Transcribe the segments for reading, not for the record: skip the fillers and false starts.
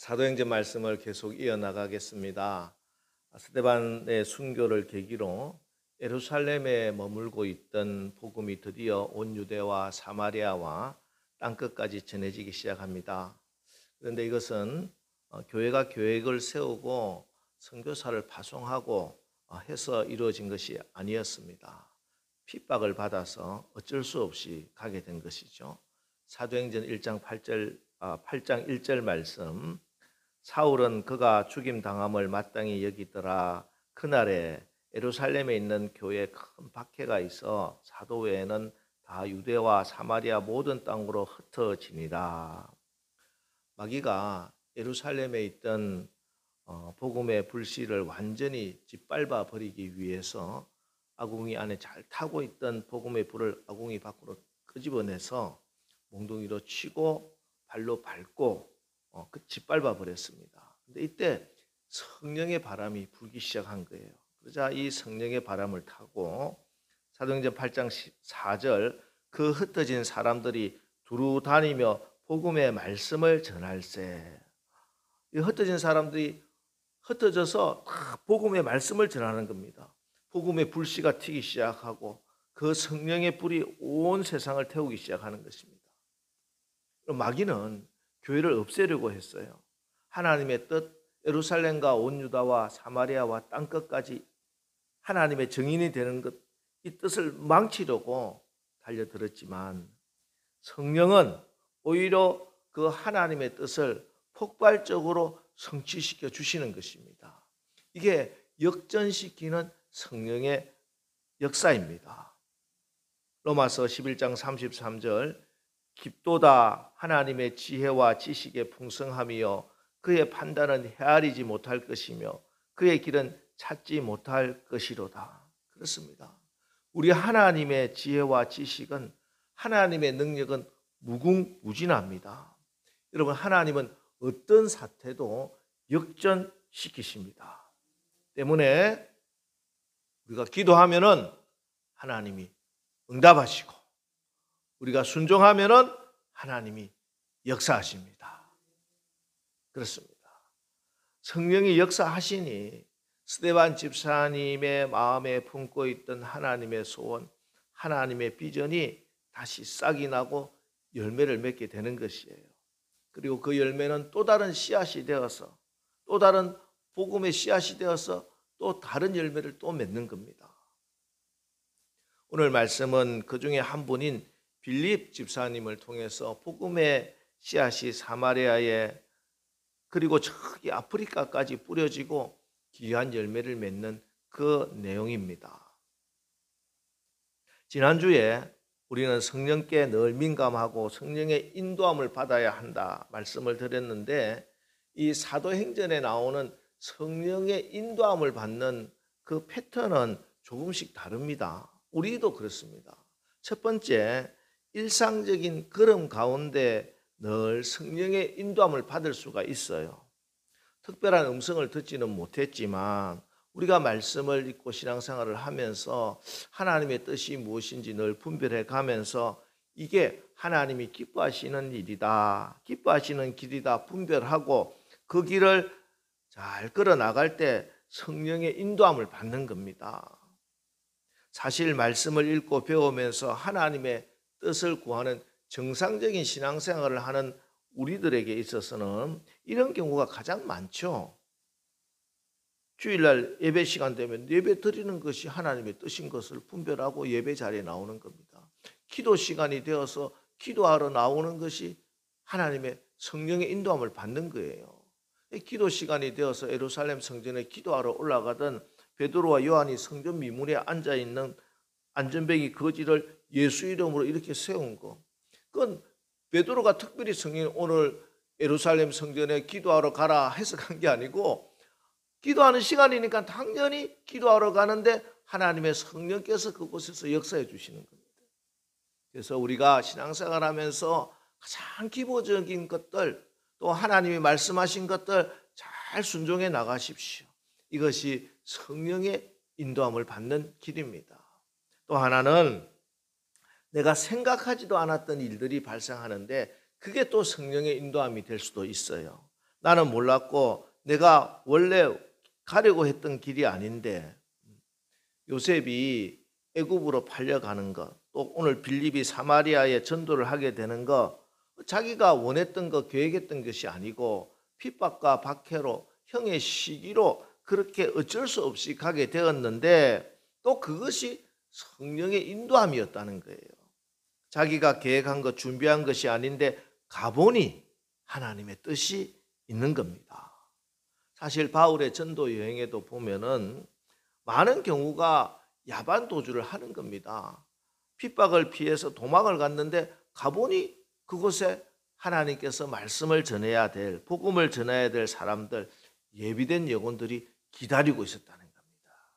사도행전 말씀을 계속 이어나가겠습니다. 스데반의 순교를 계기로 예루살렘에 머물고 있던 복음이 드디어 온 유대와 사마리아와 땅끝까지 전해지기 시작합니다. 그런데 이것은 교회가 계획을 세우고 선교사를 파송하고 해서 이루어진 것이 아니었습니다. 핍박을 받아서 어쩔 수 없이 가게 된 것이죠. 사도행전 1장 8장 1절 말씀, 사울은 그가 죽임당함을 마땅히 여기더라. 그날에 예루살렘에 있는 교회에 큰 박해가 있어 사도 외에는 다 유대와 사마리아 모든 땅으로 흩어지니라. 마귀가 예루살렘에 있던 복음의 불씨를 완전히 짓밟아 버리기 위해서 아궁이 안에 잘 타고 있던 복음의 불을 아궁이 밖으로 끄집어내서 몽둥이로 치고 발로 밟고 짓밟아 버렸습니다. 근데 이때 성령의 바람이 불기 시작한 거예요. 그러자 이 성령의 바람을 타고 사도행전 8장 4절, 그 흩어진 사람들이 두루 다니며 복음의 말씀을 전할세. 이 흩어진 사람들이 흩어져서 복음의 말씀을 전하는 겁니다. 복음의 불씨가 튀기 시작하고 그 성령의 불이 온 세상을 태우기 시작하는 것입니다. 마귀는 교회를 없애려고 했어요. 하나님의 뜻, 예루살렘과 온 유다와 사마리아와 땅끝까지 하나님의 정인이 되는 것, 이 뜻을 망치려고 달려들었지만 성령은 오히려 그 하나님의 뜻을 폭발적으로 성취시켜 주시는 것입니다. 이게 역전시키는 성령의 역사입니다. 로마서 11장 33절, 깊도다 하나님의 지혜와 지식의 풍성함이요 그의 판단은 헤아리지 못할 것이며 그의 길은 찾지 못할 것이로다. 그렇습니다. 우리 하나님의 지혜와 지식은, 하나님의 능력은 무궁무진합니다. 여러분, 하나님은 어떤 사태도 역전시키십니다. 때문에 우리가 기도하면은 하나님이 응답하시고 우리가 순종하면은 하나님이 역사하십니다. 그렇습니다. 성령이 역사하시니 스데반 집사님의 마음에 품고 있던 하나님의 소원, 하나님의 비전이 다시 싹이 나고 열매를 맺게 되는 것이에요. 그리고 그 열매는 또 다른 씨앗이 되어서, 또 다른 복음의 씨앗이 되어서 또 다른 열매를 또 맺는 겁니다. 오늘 말씀은 그 중에 한 분인 빌립 집사님을 통해서 복음의 씨앗이 사마리아에 그리고 저기 아프리카까지 뿌려지고 귀한 열매를 맺는 그 내용입니다. 지난주에 우리는 성령께 늘 민감하고 성령의 인도함을 받아야 한다 말씀을 드렸는데, 이 사도행전에 나오는 성령의 인도함을 받는 그 패턴은 조금씩 다릅니다. 우리도 그렇습니다. 첫 번째, 일상적인 걸음 가운데 늘 성령의 인도함을 받을 수가 있어요. 특별한 음성을 듣지는 못했지만 우리가 말씀을 읽고 신앙생활을 하면서 하나님의 뜻이 무엇인지 늘 분별해 가면서 이게 하나님이 기뻐하시는 일이다, 기뻐하시는 길이다 분별하고 그 길을 잘 걸어 나갈 때 성령의 인도함을 받는 겁니다. 사실 말씀을 읽고 배우면서 하나님의 뜻을 구하는 정상적인 신앙생활을 하는 우리들에게 있어서는 이런 경우가 가장 많죠. 주일날 예배 시간 되면 예배 드리는 것이 하나님의 뜻인 것을 분별하고 예배 자리에 나오는 겁니다. 기도 시간이 되어서 기도하러 나오는 것이 하나님의 성령의 인도함을 받는 거예요. 기도 시간이 되어서 예루살렘 성전에 기도하러 올라가던 베드로와 요한이 성전 미문에 앉아있는 안전뱅이 거지를 예수 이름으로 이렇게 세운 거, 그건 베드로가 특별히 성령 오늘 예루살렘 성전에 기도하러 가라 해서 간 게 아니고, 기도하는 시간이니까 당연히 기도하러 가는데 하나님의 성령께서 그곳에서 역사해 주시는 겁니다. 그래서 우리가 신앙생활하면서 가장 기본적인 것들, 또 하나님이 말씀하신 것들 잘 순종해 나가십시오. 이것이 성령의 인도함을 받는 길입니다. 또 하나는 내가 생각하지도 않았던 일들이 발생하는데 그게 또 성령의 인도함이 될 수도 있어요. 나는 몰랐고 내가 원래 가려고 했던 길이 아닌데 요셉이 애굽으로 팔려가는 것, 또 오늘 빌립이 사마리아에 전도를 하게 되는 것, 자기가 원했던 것, 계획했던 것이 아니고 핍박과 박해로 형의 시기로 그렇게 어쩔 수 없이 가게 되었는데 또 그것이 성령의 인도함이었다는 거예요. 자기가 계획한 것, 준비한 것이 아닌데 가보니 하나님의 뜻이 있는 겁니다. 사실 바울의 전도 여행에도 보면은 많은 경우가 야반 도주를 하는 겁니다. 핍박을 피해서 도망을 갔는데 가보니 그곳에 하나님께서 말씀을 전해야 될, 복음을 전해야 될 사람들, 예비된 영혼들이 기다리고 있었다는 겁니다.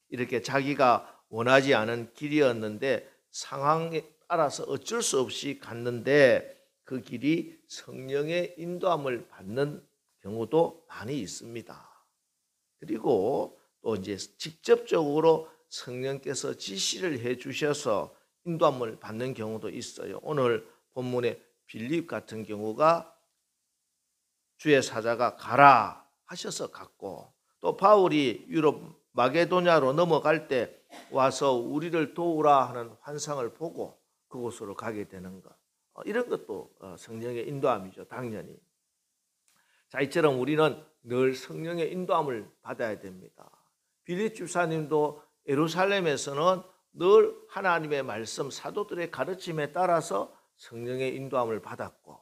이렇게 자기가 원하지 않은 길이었는데 상황에 따라서 어쩔 수 없이 갔는데 그 길이 성령의 인도함을 받는 경우도 많이 있습니다. 그리고 또 이제 직접적으로 성령께서 지시를 해 주셔서 인도함을 받는 경우도 있어요. 오늘 본문의 빌립 같은 경우가 주의 사자가 가라 하셔서 갔고, 또 바울이 유럽 마게도냐로 넘어갈 때 와서 우리를 도우라 하는 환상을 보고 그곳으로 가게 되는 것, 이런 것도 성령의 인도함이죠. 당연히. 자, 이처럼 우리는 늘 성령의 인도함을 받아야 됩니다. 빌립 집사님도 예루살렘에서는 늘 하나님의 말씀, 사도들의 가르침에 따라서 성령의 인도함을 받았고,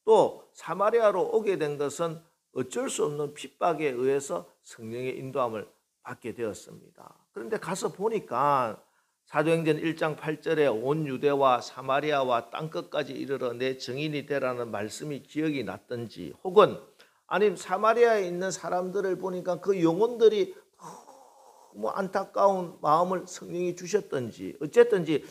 또 사마리아로 오게 된 것은 어쩔 수 없는 핍박에 의해서 성령의 인도함을 받게 되었습니다. 그런데 가서 보니까 사도행전 1장 8절에 온 유대와 사마리아와 땅끝까지 이르러 내 증인이 되라는 말씀이 기억이 났던지, 혹은 아니면 사마리아에 있는 사람들을 보니까 그 영혼들이 너무 안타까운 마음을 성령이 주셨던지, 어쨌든지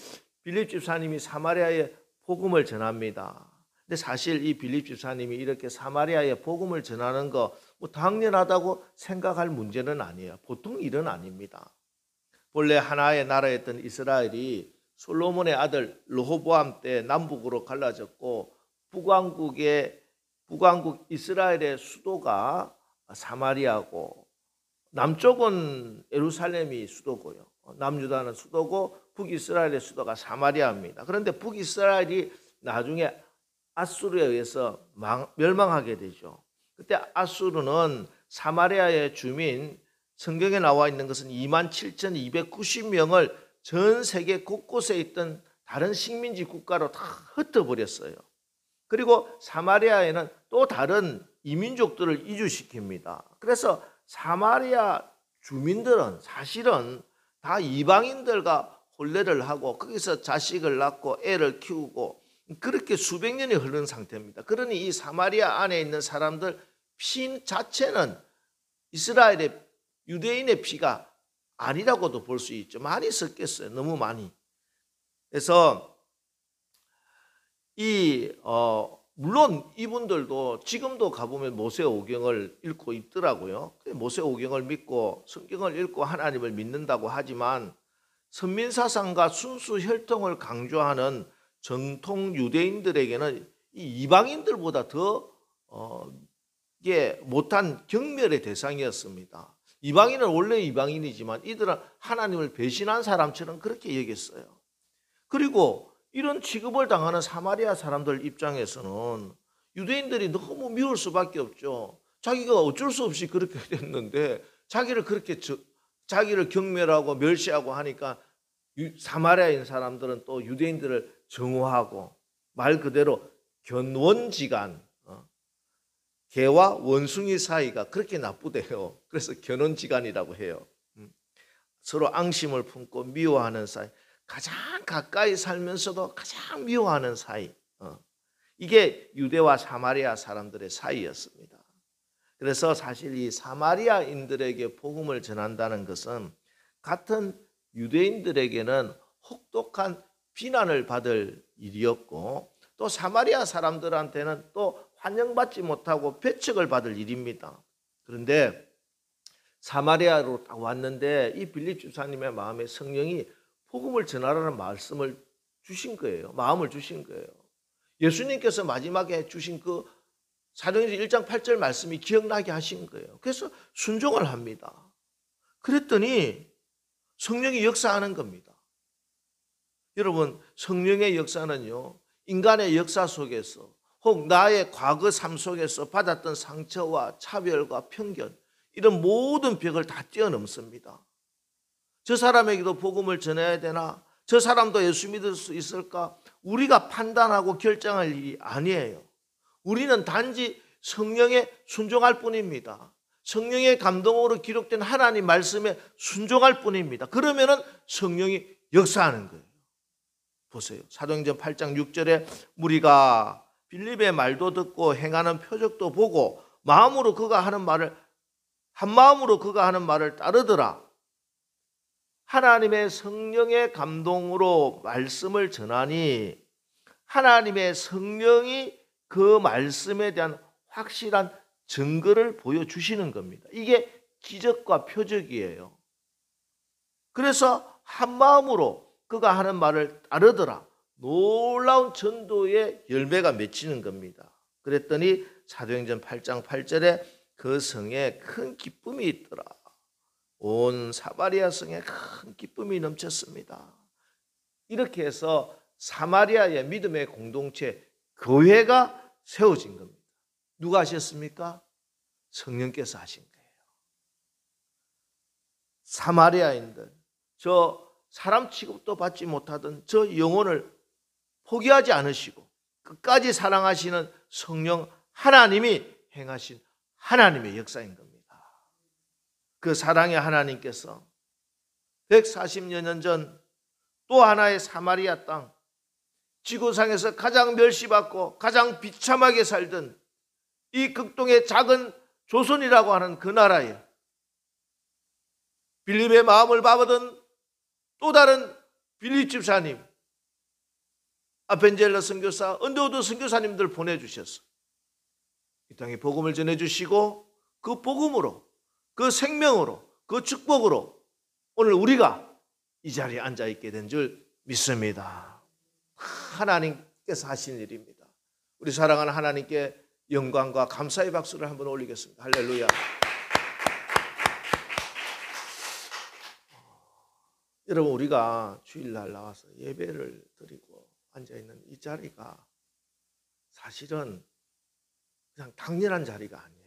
빌립 집사님이 사마리아에 복음을 전합니다. 근데 사실 이 빌립 집사님이 이렇게 사마리아에 복음을 전하는 거 뭐 당연하다고 생각할 문제는 아니에요. 보통 일은 아닙니다. 본래 하나의 나라였던 이스라엘이 솔로몬의 아들 르호보암 때 남북으로 갈라졌고, 북왕국 이스라엘의 수도가 사마리아고 남쪽은 예루살렘이 수도고요. 남유다는 수도고 북이스라엘의 수도가 사마리아입니다. 그런데 북이스라엘이 나중에 아수르에 의해서 멸망하게 되죠. 그때 아수르는 사마리아의 주민, 성경에 나와 있는 것은 27,290명을 전 세계 곳곳에 있던 다른 식민지 국가로 다 흩어버렸어요. 그리고 사마리아에는 또 다른 이민족들을 이주시킵니다. 그래서 사마리아 주민들은 사실은 다 이방인들과 혼례를 하고 거기서 자식을 낳고 애를 키우고 그렇게 수백 년이 흐른 상태입니다. 그러니 이 사마리아 안에 있는 사람들 피 자체는 이스라엘의 유대인의 피가 아니라고도 볼 수 있죠. 많이 섞였어요. 너무 많이. 그래서 물론 이분들도 지금도 가보면 모세오경을 읽고 있더라고요. 모세오경을 믿고 성경을 읽고 하나님을 믿는다고 하지만 선민사상과 순수 혈통을 강조하는 정통 유대인들에게는 이 이방인들보다 더 못한 경멸의 대상이었습니다. 이방인은 원래 이방인이지만 이들은 하나님을 배신한 사람처럼 그렇게 여겼어요. 그리고 이런 취급을 당하는 사마리아 사람들 입장에서는 유대인들이 너무 미울 수밖에 없죠. 자기가 어쩔 수 없이 그렇게 됐는데 자기를 경멸하고 멸시하고 하니까 사마리아인 사람들은 또 유대인들을 정오하고, 말 그대로 견원지간, 개와 원숭이 사이가 그렇게 나쁘대요. 그래서 견원지간이라고 해요. 서로 앙심을 품고 미워하는 사이, 가장 가까이 살면서도 가장 미워하는 사이, 이게 유대와 사마리아 사람들의 사이였습니다. 그래서 사실 이 사마리아인들에게 복음을 전한다는 것은 같은 유대인들에게는 혹독한 비난을 받을 일이었고, 또 사마리아 사람들한테는 또 환영받지 못하고 배척을 받을 일입니다. 그런데 사마리아로 딱 왔는데 이 빌립 집사님의 마음에 성령이 복음을 전하라는 말씀을 주신 거예요. 마음을 주신 거예요. 예수님께서 마지막에 주신 그 사도행전 1장 8절 말씀이 기억나게 하신 거예요. 그래서 순종을 합니다. 그랬더니 성령이 역사하는 겁니다. 여러분, 성령의 역사는요, 인간의 역사 속에서 혹 나의 과거 삶 속에서 받았던 상처와 차별과 편견, 이런 모든 벽을 다 뛰어넘습니다. 저 사람에게도 복음을 전해야 되나? 저 사람도 예수 믿을 수 있을까? 우리가 판단하고 결정할 일이 아니에요. 우리는 단지 성령에 순종할 뿐입니다. 성령의 감동으로 기록된 하나님 말씀에 순종할 뿐입니다. 그러면은 성령이 역사하는 거예요. 보세요. 사도행전 8장 6절에 무리가 빌립의 말도 듣고 행하는 표적도 보고 마음으로 그가 하는 말을 한 마음으로 그가 하는 말을 따르더라. 하나님의 성령의 감동으로 말씀을 전하니 하나님의 성령이 그 말씀에 대한 확실한 증거를 보여주시는 겁니다. 이게 기적과 표적이에요. 그래서 한 마음으로 그가 하는 말을 따르더라. 놀라운 전도의 열매가 맺히는 겁니다. 그랬더니 사도행전 8장 8절에 그 성에 큰 기쁨이 있더라. 온 사마리아 성에 큰 기쁨이 넘쳤습니다. 이렇게 해서 사마리아의 믿음의 공동체, 교회가 세워진 겁니다. 누가 하셨습니까? 성령께서 하신 거예요. 사마리아인들, 저 사람 취급도 받지 못하던 저 영혼을 포기하지 않으시고 끝까지 사랑하시는 성령 하나님이 행하신 하나님의 역사인 겁니다. 그 사랑의 하나님께서 140여 년 전 또 하나의 사마리아 땅, 지구상에서 가장 멸시받고 가장 비참하게 살던 이 극동의 작은 조선이라고 하는 그 나라에 빌립의 마음을 받은 또 다른 빌립 집사님, 아펜젤러 선교사, 언더우드 선교사님들 보내주셨어. 이 땅에 복음을 전해주시고 그 복음으로, 그 생명으로, 그 축복으로 오늘 우리가 이 자리에 앉아있게 된 줄 믿습니다. 하나님께서 하신 일입니다. 우리 사랑하는 하나님께 영광과 감사의 박수를 한번 올리겠습니다. 할렐루야. 여러분, 우리가 주일날 나와서 예배를 드리고 앉아있는 이 자리가 사실은 그냥 당연한 자리가 아니에요.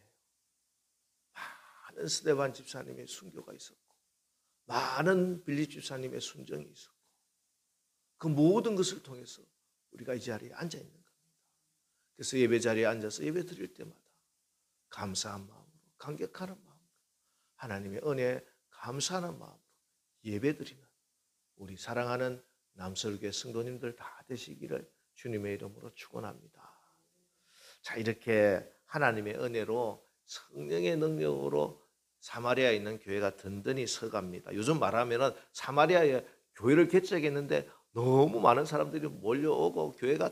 많은 스데반 집사님의 순교가 있었고 많은 빌립 집사님의 순정이 있었고 그 모든 것을 통해서 우리가 이 자리에 앉아있는 겁니다. 그래서 예배 자리에 앉아서 예배 드릴 때마다 감사한 마음으로, 감격하는 마음으로, 하나님의 은혜에 감사하는 마음으로 예배 드리는 우리 사랑하는 남설교회 성도님들 다 되시기를 주님의 이름으로 축원합니다. 자, 이렇게 하나님의 은혜로 성령의 능력으로 사마리아에 있는 교회가 든든히 서갑니다. 요즘 말하면 사마리아에 교회를 개척했는데 너무 많은 사람들이 몰려오고 교회가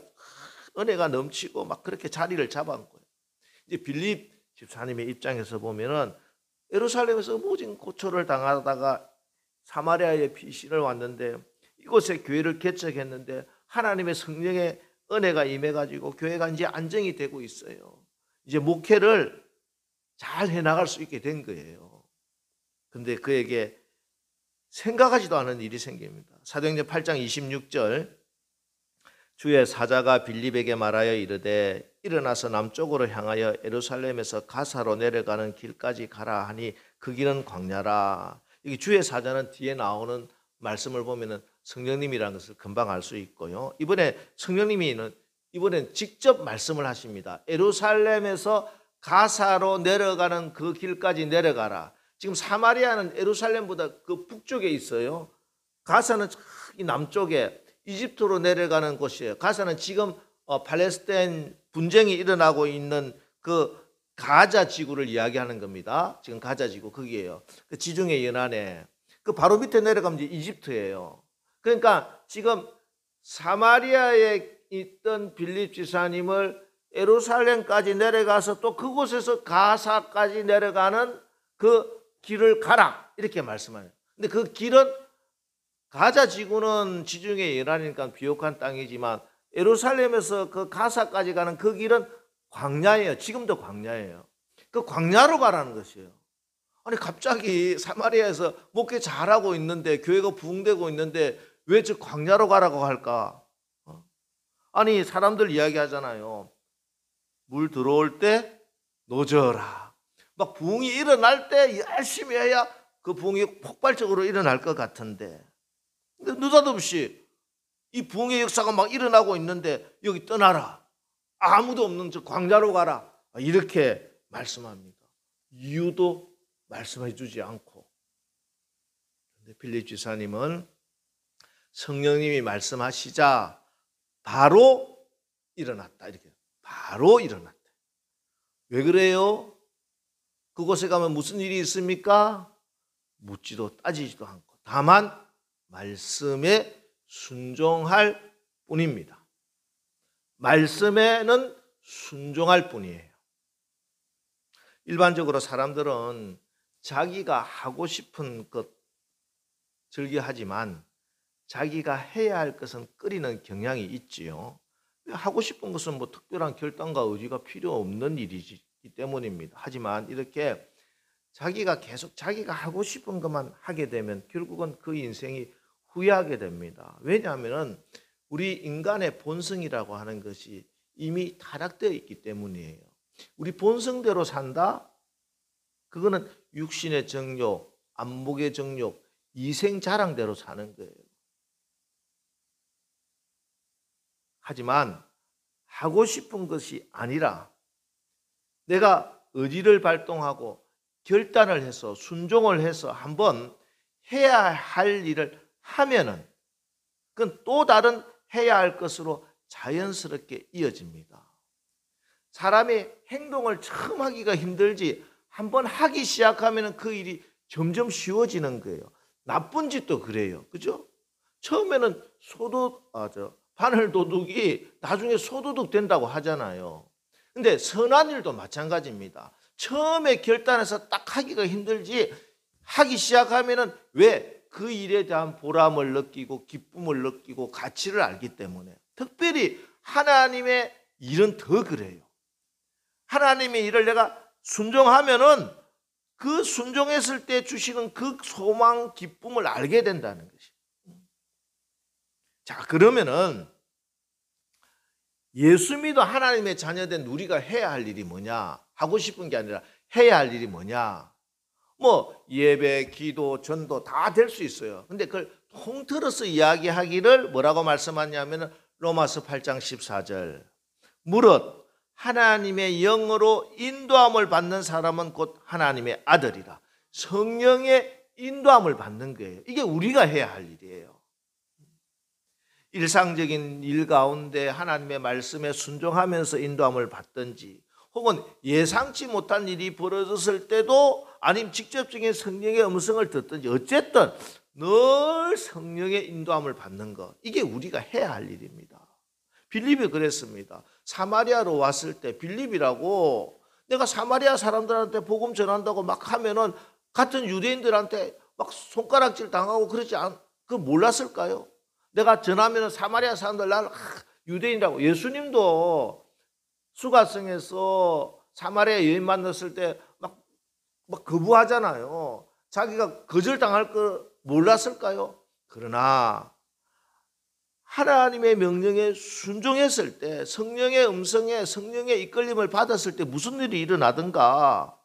은혜가 넘치고 막 그렇게 자리를 잡은 거예요. 이제 빌립 집사님의 입장에서 보면은 예루살렘에서 모진 고초를 당하다가 사마리아에 피신을 왔는데 이곳에 교회를 개척했는데 하나님의 성령의 은혜가 임해가지고 교회가 이제 안정이 되고 있어요. 이제 목회를 잘 해나갈 수 있게 된 거예요. 근데 그에게 생각하지도 않은 일이 생깁니다. 사도행전 8장 26절 주의 사자가 빌립에게 말하여 이르되 일어나서 남쪽으로 향하여 예루살렘에서 가사로 내려가는 길까지 가라 하니 그 길은 광야라. 여기 주의 사자는 뒤에 나오는 말씀을 보면은 성령님이라는 것을 금방 알 수 있고요. 이번에 성령님이 이번엔 직접 말씀을 하십니다. 예루살렘에서 가사로 내려가는 그 길까지 내려가라. 지금 사마리아는 예루살렘보다 그 북쪽에 있어요. 가사는 저기 남쪽에 이집트로 내려가는 곳이에요. 가사는 지금 팔레스타인 분쟁이 일어나고 있는 그 가자 지구를 이야기하는 겁니다. 지금 가자 지구 거기에요. 그 지중해 연안에 그 바로 밑에 내려가면 이제 이집트예요. 그러니까 지금 사마리아에 있던 빌립 지사님을 예루살렘까지 내려가서 또 그곳에서 가사까지 내려가는 그 길을 가라 이렇게 말씀하네요. 근데 그 길은 가자 지구는 지중해 연안이니까 비옥한 땅이지만 예루살렘에서 그 가사까지 가는 그 길은 광야예요. 지금도 광야예요. 그 광야로 가라는 것이에요. 아니 갑자기 사마리아에서 목회 잘하고 있는데 교회가 부흥되고 있는데 왜 저 광야로 가라고 할까? 아니 사람들 이야기하잖아요. 물 들어올 때 노져라. 막 부흥이 일어날 때 열심히 해야 그 부흥이 폭발적으로 일어날 것 같은데, 근데 느닷없이 이 부흥의 역사가 막 일어나고 있는데 여기 떠나라. 아무도 없는 저 광야로 가라. 이렇게 말씀합니다. 이유도 말씀해 주지 않고. 근데 빌립 지사님은 성령님이 말씀하시자 바로 일어났다. 이렇게 바로 일어났다. 왜 그래요? 그곳에 가면 무슨 일이 있습니까? 묻지도 따지지도 않고 다만 말씀에 순종할 뿐입니다. 말씀에는 순종할 뿐이에요. 일반적으로 사람들은 자기가 하고 싶은 것 즐겨하지만 자기가 해야 할 것은 꺼리는 경향이 있지요. 하고 싶은 것은 뭐 특별한 결단과 의지가 필요 없는 일이기 때문입니다. 하지만 이렇게 자기가 계속 자기가 하고 싶은 것만 하게 되면 결국은 그 인생이 후회하게 됩니다. 왜냐하면 우리 인간의 본성이라고 하는 것이 이미 타락되어 있기 때문이에요. 우리 본성대로 산다? 그거는 육신의 정욕, 안목의 정욕, 이생 자랑대로 사는 거예요. 하지만 하고 싶은 것이 아니라 내가 의지를 발동하고 결단을 해서 순종을 해서 한번 해야 할 일을 하면은 그건 또 다른 해야 할 것으로 자연스럽게 이어집니다. 사람이 행동을 처음 하기가 힘들지 한번 하기 시작하면 그 일이 점점 쉬워지는 거예요. 나쁜 짓도 그래요. 그죠? 처음에는 바늘 도둑이 나중에 소도둑 된다고 하잖아요. 근데 선한 일도 마찬가지입니다. 처음에 결단해서 딱 하기가 힘들지 하기 시작하면은 왜? 그 일에 대한 보람을 느끼고 기쁨을 느끼고 가치를 알기 때문에. 특별히 하나님의 일은 더 그래요. 하나님의 일을 내가 순종하면은 그 순종했을 때 주시는 그 소망, 기쁨을 알게 된다는 것이에요. 자, 그러면은 예수 믿어 하나님의 자녀된 우리가 해야 할 일이 뭐냐? 하고 싶은 게 아니라 해야 할 일이 뭐냐? 뭐 예배, 기도, 전도 다 될 수 있어요. 근데 그걸 통틀어서 이야기하기를 뭐라고 말씀하냐면 로마서 8장 14절. 무릇 하나님의 영으로 인도함을 받는 사람은 곧 하나님의 아들이라. 성령의 인도함을 받는 거예요. 이게 우리가 해야 할 일이에요. 일상적인 일 가운데 하나님의 말씀에 순종하면서 인도함을 받든지 혹은 예상치 못한 일이 벌어졌을 때도 아니면 직접적인 성령의 음성을 듣든지 어쨌든 늘 성령의 인도함을 받는 것, 이게 우리가 해야 할 일입니다. 빌립이 그랬습니다. 사마리아로 왔을 때 빌립이라고 내가 사마리아 사람들한테 복음 전한다고 막 하면은 같은 유대인들한테 막 손가락질 당하고 그러지 그 몰랐을까요? 내가 전하면은 사마리아 사람들 나를 유대인이라고. 예수님도 수가성에서 사마리아 여인 만났을 때 막 거부하잖아요. 자기가 거절당할 거 몰랐을까요? 그러나 하나님의 명령에 순종했을 때 성령의 음성에 성령의 이끌림을 받았을 때 무슨 일이 일어나든가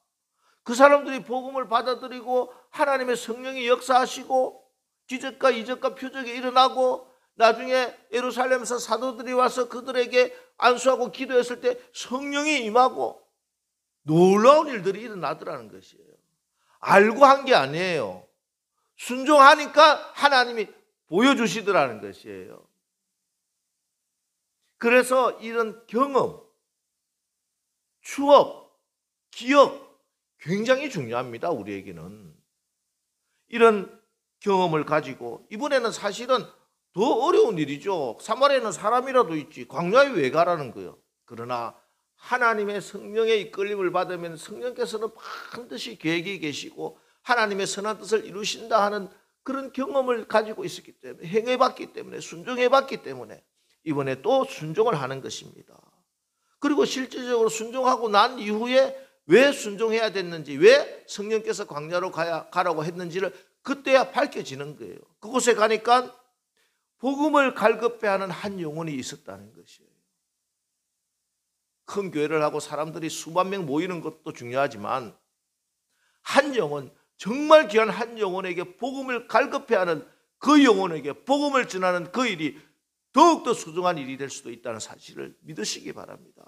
그 사람들이 복음을 받아들이고 하나님의 성령이 역사하시고 기적과 이적과 표적이 일어나고 나중에 예루살렘에서 사도들이 와서 그들에게 안수하고 기도했을 때 성령이 임하고 놀라운 일들이 일어나더라는 것이에요. 알고 한 게 아니에요. 순종하니까 하나님이 보여주시더라는 것이에요. 그래서 이런 경험, 추억, 기억 굉장히 중요합니다. 우리에게는. 이런 경험을 가지고 이번에는 사실은 더 어려운 일이죠. 사마리아에는 사람이라도 있지 광야에 왜 가라는 거예요. 그러나 하나님의 성령의 이끌림을 받으면 성령께서는 반드시 계획이 계시고 하나님의 선한 뜻을 이루신다 하는 그런 경험을 가지고 있었기 때문에 행해봤기 때문에 순종해봤기 때문에 이번에 또 순종을 하는 것입니다. 그리고 실질적으로 순종하고 난 이후에 왜 순종해야 됐는지, 왜 성령께서 광야로 가라고 했는지를 그때야 밝혀지는 거예요. 그곳에 가니까 복음을 갈급해하는 한 영혼이 있었다는 것이에요. 큰 교회를 하고 사람들이 수만 명 모이는 것도 중요하지만 한 영혼, 정말 귀한 한 영혼에게 복음을 갈급해하는 그 영혼에게 복음을 전하는 그 일이 더욱더 소중한 일이 될 수도 있다는 사실을 믿으시기 바랍니다.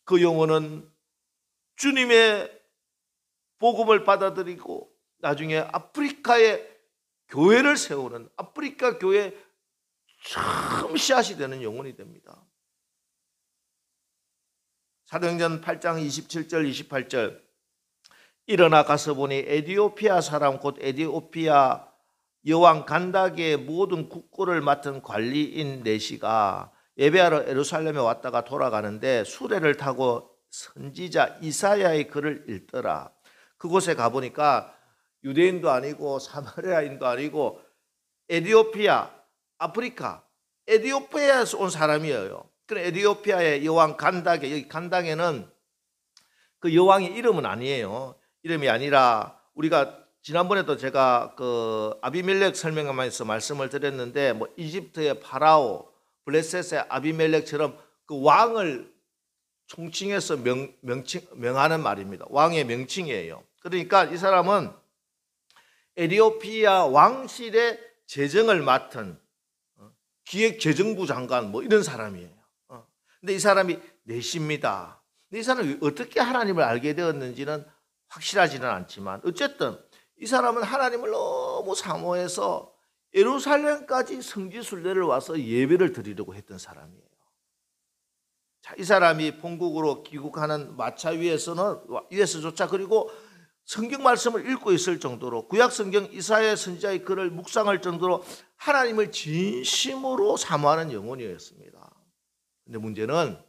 그 영혼은 주님의 복음을 받아들이고 나중에 아프리카에 교회를 세우는, 아프리카 교회 참 씨앗이 되는 영혼이 됩니다. 사도행전 8장 27절 28절 일어나 가서 보니 에디오피아 사람 곧 에디오피아 여왕 간다게의 모든 국고를 맡은 관리인 네시가 예배하러 예루살렘에 왔다가 돌아가는데 수레를 타고 선지자 이사야의 글을 읽더라. 그곳에 가보니까 유대인도 아니고 사마리아인도 아니고 에디오피아, 아프리카, 에디오피아에서 온 사람이에요. 그럼 에디오피아의 여왕 간다게, 여기 간다게는 그 여왕의 이름은 아니에요. 이름이 아니라 우리가 지난번에도 제가 그 아비멜렉 설명하면서 말씀을 드렸는데 뭐 이집트의 파라오, 블레셋의 아비멜렉처럼 그 왕을 총칭해서 명하는 말입니다. 왕의 명칭이에요. 그러니까 이 사람은 에디오피아 왕실의 재정을 맡은 기획재정부 장관 뭐 이런 사람이에요. 근데 이 사람이 내시입니다. 근데 이 사람이 어떻게 하나님을 알게 되었는지는 확실하지는 않지만 어쨌든 이 사람은 하나님을 너무 사모해서 예루살렘까지 성지순례를 와서 예배를 드리려고 했던 사람이에요. 자, 이 사람이 본국으로 귀국하는 마차 위에서조차 그리고 성경 말씀을 읽고 있을 정도로 구약 성경 이사야 선지자의 글을 묵상할 정도로 하나님을 진심으로 사모하는 영혼이었습니다. 근데 문제는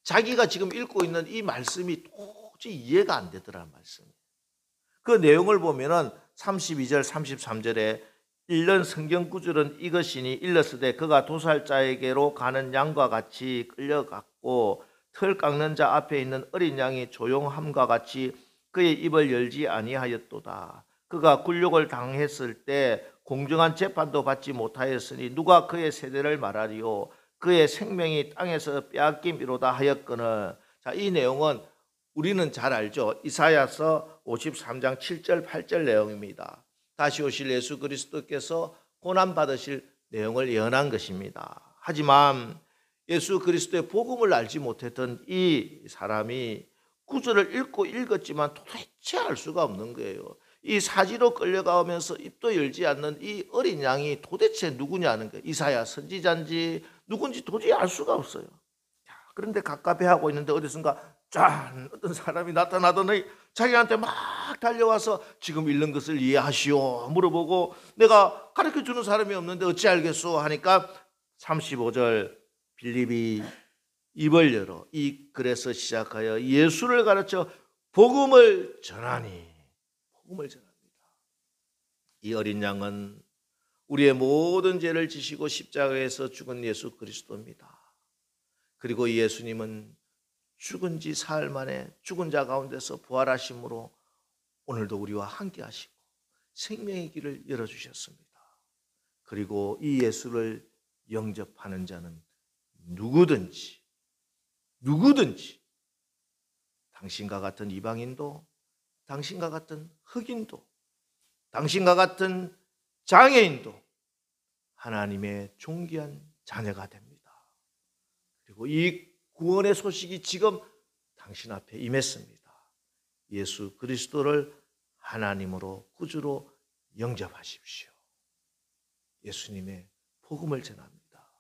자기가 지금 읽고 있는 이 말씀이 도저히 이해가 안 되더라는 말씀이에요. 그 내용을 보면은 32절 33절에 읽는 성경 구절은 이것이니 일렀으되 그가 도살자에게로 가는 양과 같이 끌려갔고 털 깎는 자 앞에 있는 어린 양이 조용함과 같이 그의 입을 열지 아니하였도다. 그가 굴욕을 당했을 때 공정한 재판도 받지 못하였으니 누가 그의 세대를 말하리요. 그의 생명이 땅에서 빼앗김이로다 하였거늘. 자, 이 내용은 우리는 잘 알죠. 이사야서 53장 7절 8절 내용입니다. 다시 오실 예수 그리스도께서 고난 받으실 내용을 예언한 것입니다. 하지만 예수 그리스도의 복음을 알지 못했던 이 사람이 구절을 읽었지만 도대체 알 수가 없는 거예요. 이 사지로 끌려가면서 입도 열지 않는 이 어린 양이 도대체 누구냐는 거예요. 이사야 선지자인지 누군지 도저히 알 수가 없어요. 그런데 갑갑해하고 있는데 어디선가 짠 어떤 사람이 나타나더니 자기한테 막 달려와서 지금 읽는 것을 이해하시오 물어보고 내가 가르쳐주는 사람이 없는데 어찌 알겠소 하니까 35절 빌립이 입을 열어 이 글에서 시작하여 예수를 가르쳐 복음을 전하니 복음을 전합니다. 이 어린 양은 우리의 모든 죄를 지시고 십자가에서 죽은 예수 그리스도입니다. 그리고 이 예수님은 죽은 지 사흘 만에 죽은 자 가운데서 부활하심으로 오늘도 우리와 함께 하시고 생명의 길을 열어주셨습니다. 그리고 이 예수를 영접하는 자는 누구든지 당신과 같은 이방인도 당신과 같은 흑인도 당신과 같은 장애인도 하나님의 존귀한 자녀가 됩니다. 그리고 이 구원의 소식이 지금 당신 앞에 임했습니다. 예수 그리스도를 하나님으로 구주로 영접하십시오. 예수님의 복음을 전합니다.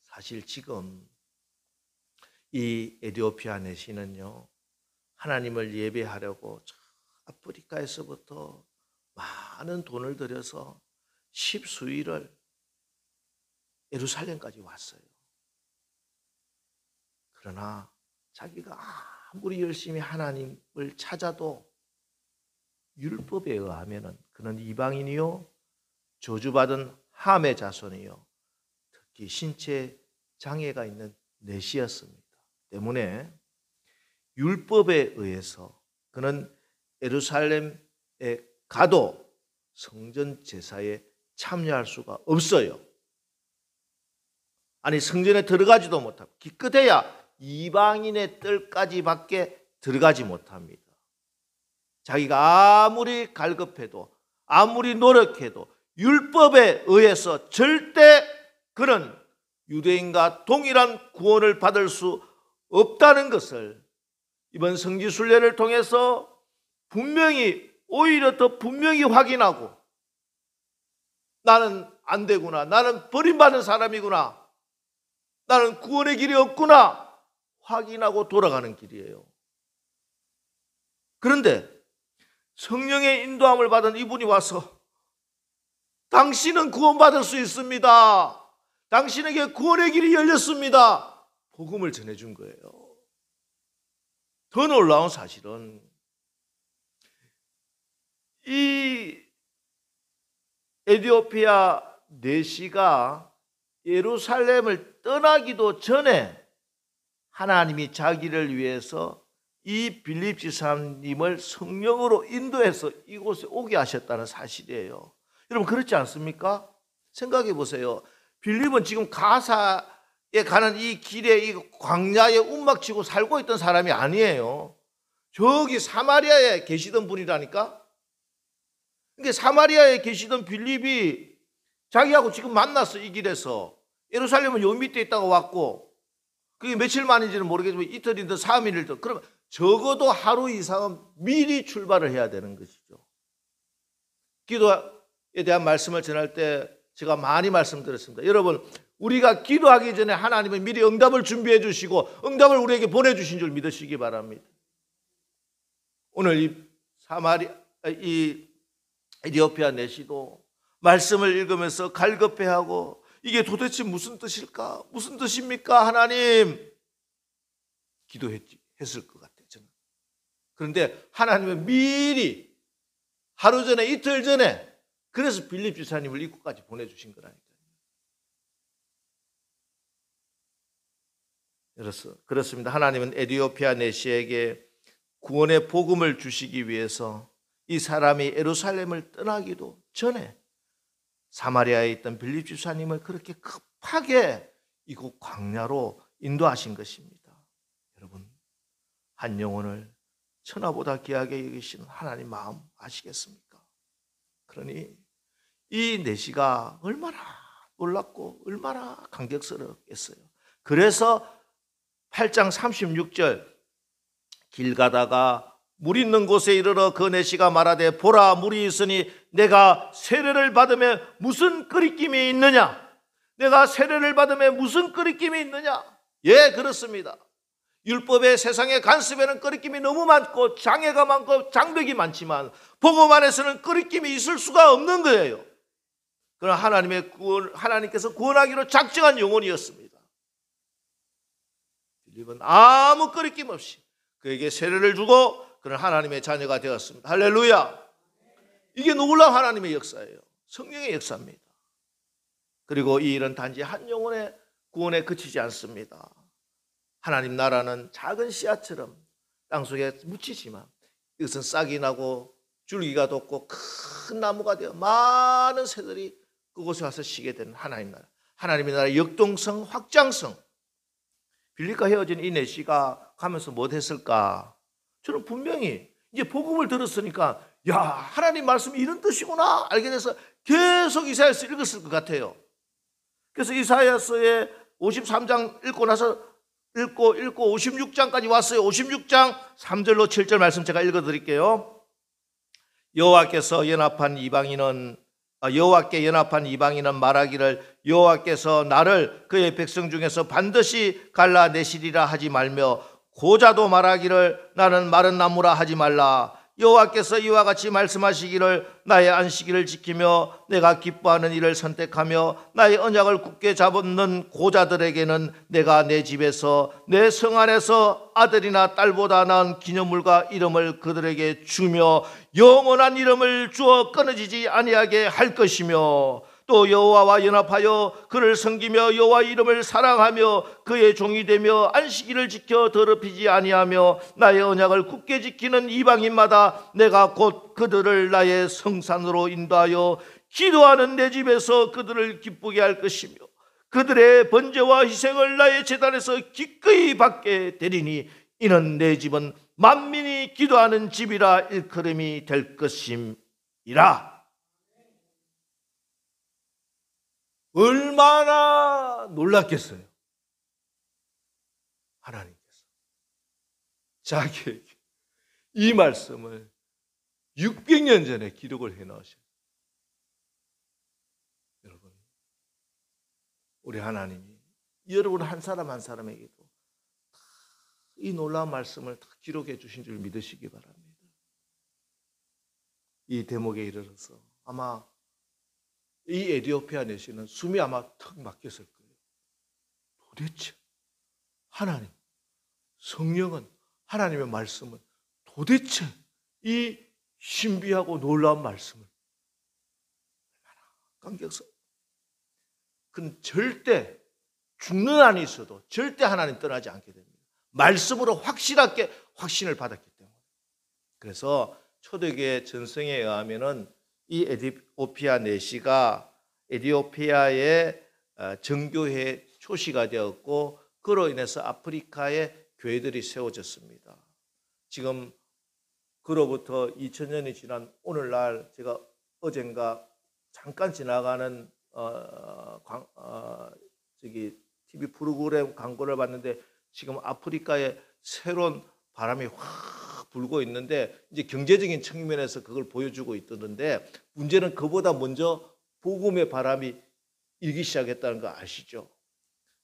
사실 지금 이 에디오피아 내시는요 하나님을 예배하려고 아프리카에서부터 많은 돈을 들여서 십수일을 예루살렘까지 왔어요. 그러나 자기가 아무리 열심히 하나님을 찾아도 율법에 의하면 그는 이방인이요 저주받은 함의 자손이요 특히 신체 장애가 있는 내시였습니다. 때문에 율법에 의해서 그는 예루살렘에 가도 성전 제사에 참여할 수가 없어요. 아니 성전에 들어가지도 못하고 기껏해야 이방인의 뜰까지밖에 들어가지 못합니다. 자기가 아무리 갈급해도 아무리 노력해도 율법에 의해서 절대 그는 유대인과 동일한 구원을 받을 수 없다는 것을 이번 성지순례를 통해서 분명히 오히려 더 분명히 확인하고 나는 안 되구나, 나는 버림받은 사람이구나, 나는 구원의 길이 없구나 확인하고 돌아가는 길이에요. 그런데 성령의 인도함을 받은 이분이 와서 당신은 구원받을 수 있습니다, 당신에게 구원의 길이 열렸습니다, 복음을 전해준 거예요. 더 놀라운 사실은 이 에티오피아 내시가 예루살렘을 떠나기도 전에 하나님이 자기를 위해서 이 빌립 지사님을 성령으로 인도해서 이곳에 오게 하셨다는 사실이에요. 여러분 그렇지 않습니까? 생각해 보세요. 빌립은 지금 가사에 가는 이 길에 이 광야에 움막치고 살고 있던 사람이 아니에요. 저기 사마리아에 계시던 분이라니까. 그러니까 사마리아에 계시던 빌립이 자기하고 지금 만났어. 이 길에서 예루살렘은 요 밑에 있다가 왔고 그게 며칠 만인지는 모르겠지만 이틀이든 3일이든 그러면 적어도 하루 이상은 미리 출발을 해야 되는 것이죠. 기도에 대한 말씀을 전할 때 제가 많이 말씀드렸습니다. 여러분 우리가 기도하기 전에 하나님은 미리 응답을 준비해 주시고 응답을 우리에게 보내주신 줄 믿으시기 바랍니다. 오늘 이 에티오피아 내시도 말씀을 읽으면서 갈급해하고 이게 도대체 무슨 뜻일까? 무슨 뜻입니까? 하나님 기도했을 것 같아요. 저는. 그런데 하나님은 미리 하루 전에 이틀 전에 그래서 빌립 지사님을 이곳까지 보내주신 거라니까요. 그렇습니다. 하나님은 에티오피아 내시에게 구원의 복음을 주시기 위해서 이 사람이 예루살렘을 떠나기도 전에 사마리아에 있던 빌립 지사님을 그렇게 급하게 이곳 광야로 인도하신 것입니다. 여러분 한 영혼을 천하보다 귀하게 여기시는 하나님 마음 아시겠습니까? 그러니 이 내시가 얼마나 놀랍고 얼마나 감격스럽겠어요. 그래서 8장 36절 길 가다가 물 있는 곳에 이르러 그 내시가 말하되 보라 물이 있으니 내가 세례를 받으면 무슨 끄리낌이 있느냐? 내가 세례를 받으면 무슨 끄리낌이 있느냐? 예, 그렇습니다. 율법의 세상의 간섭에는 끄리낌이 너무 많고 장애가 많고 장벽이 많지만 복음 안에서는 끄리낌이 있을 수가 없는 거예요. 그러나 하나님께서 구원하기로 작정한 영혼이었습니다. 빌립은 아무 끄리낌 없이 그에게 세례를 주고 그는 하나님의 자녀가 되었습니다. 할렐루야. 이게 놀라운 하나님의 역사예요. 성령의 역사입니다. 그리고 이 일은 단지 한 영혼의 구원에 그치지 않습니다. 하나님 나라는 작은 씨앗처럼 땅속에 묻히지만 이것은 싹이 나고 줄기가 돋고 큰 나무가 되어 많은 새들이 그곳에 와서 쉬게 되는 하나님 나라. 하나님의 나라의 역동성, 확장성. 빌립과 헤어진 이 내시가 가면서 못했을까? 저는 분명히 이제 복음을 들었으니까 야 하나님 말씀이 이런 뜻이구나 알게 돼서 계속 이사야서 읽었을 것 같아요. 그래서 이사야서의 53장 읽고 나서 읽고 56장까지 왔어요. 56장 3절로 7절 말씀 제가 읽어드릴게요. 여호와께 연합한 이방인은 말하기를 여호와께서 나를 그의 백성 중에서 반드시 갈라내시리라 하지 말며 고자도 말하기를 나는 마른 나무라 하지 말라. 여호와께서 이와 같이 말씀하시기를 나의 안식일을 지키며 내가 기뻐하는 일을 선택하며 나의 언약을 굳게 잡는 고자들에게는 내가 내 집에서 내 성 안에서 아들이나 딸보다 나은 기념물과 이름을 그들에게 주며 영원한 이름을 주어 끊어지지 아니하게 할 것이며 또 여호와와 연합하여 그를 섬기며 여호와 이름을 사랑하며 그의 종이 되며 안식일을 지켜 더럽히지 아니하며 나의 언약을 굳게 지키는 이방인마다 내가 곧 그들을 나의 성산으로 인도하여 기도하는 내 집에서 그들을 기쁘게 할 것이며 그들의 번제와 희생을 나의 제단에서 기꺼이 받게 되리니 이는 내 집은 만민이 기도하는 집이라 일컬음이 될 것임이라. 얼마나 놀랐겠어요. 하나님께서 자기에게 이 말씀을 600년 전에 기록을 해놓으셨어요. 여러분, 우리 하나님이 여러분 한 사람 한 사람에게도 이 놀라운 말씀을 다 기록해 주신 줄 믿으시기 바랍니다. 이 대목에 이르러서 아마 이 에디오피아 내시는 숨이 아마 턱 막혔을 거예요. 도대체 하나님, 성령은, 하나님의 말씀은 도대체 이 신비하고 놀라운 말씀을 얼마나 감격스러워. 그건 절대 죽는 한이 있어도 절대 하나님 떠나지 않게 됩니다. 말씀으로 확실하게 확신을 받았기 때문에. 그래서 초대교회 전성에 의하면은 이 에디오피아 내시가 에디오피아의 정교회 초시가 되었고 그로 인해서 아프리카의 교회들이 세워졌습니다. 지금 그로부터 2000년이 지난 오늘날 제가 어젠가 잠깐 지나가는 TV 프로그램 광고를 봤는데 지금 아프리카에 새로운 바람이 확 불고 있는데 이제 경제적인 측면에서 그걸 보여주고 있던데 문제는 그보다 먼저 복음의 바람이 일기 시작했다는 거 아시죠?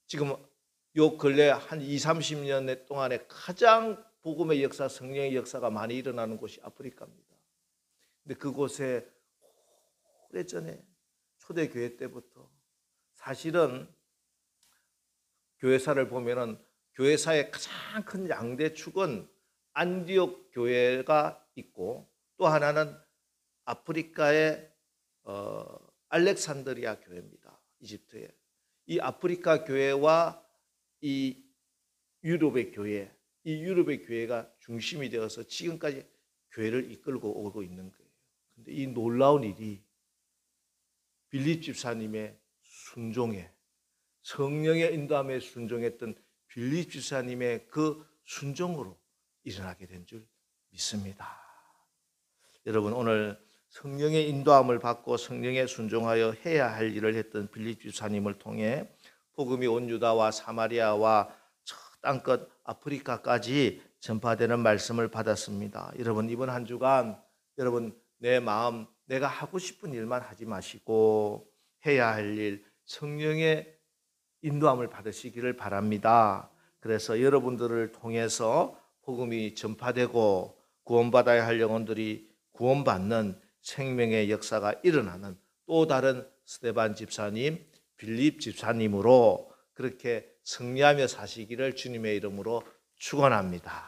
지금 요 근래 한 20-30년 동안에 가장 복음의 역사, 성령의 역사가 많이 일어나는 곳이 아프리카입니다. 근데 그곳에 오래전에 초대교회 때부터 사실은 교회사를 보면은 교회사의 가장 큰 양대 축은 안디옥 교회가 있고 또 하나는 아프리카의 알렉산드리아 교회입니다. 이집트에. 이 아프리카 교회와 이 유럽의 교회, 이 유럽의 교회가 중심이 되어서 지금까지 교회를 이끌고 오고 있는 거예요. 그런데 이 놀라운 일이 빌립 집사님의 순종에, 성령의 인도함에 순종했던 빌립 집사님의 그 순종으로 일어나게 된 줄 믿습니다. 여러분, 오늘 성령의 인도함을 받고 성령에 순종하여 해야 할 일을 했던 빌립 집사님을 통해 복음이 온 유다와 사마리아와 저 땅끝 아프리카까지 전파되는 말씀을 받았습니다. 여러분, 이번 한 주간 여러분 내 마음, 내가 하고 싶은 일만 하지 마시고 해야 할 일, 성령의 인도함을 받으시기를 바랍니다. 그래서 여러분들을 통해서 복음이 전파되고 구원받아야 할 영혼들이 구원받는 생명의 역사가 일어나는 또 다른 스데반 집사님, 빌립 집사님으로 그렇게 승리하며 사시기를 주님의 이름으로 축원합니다.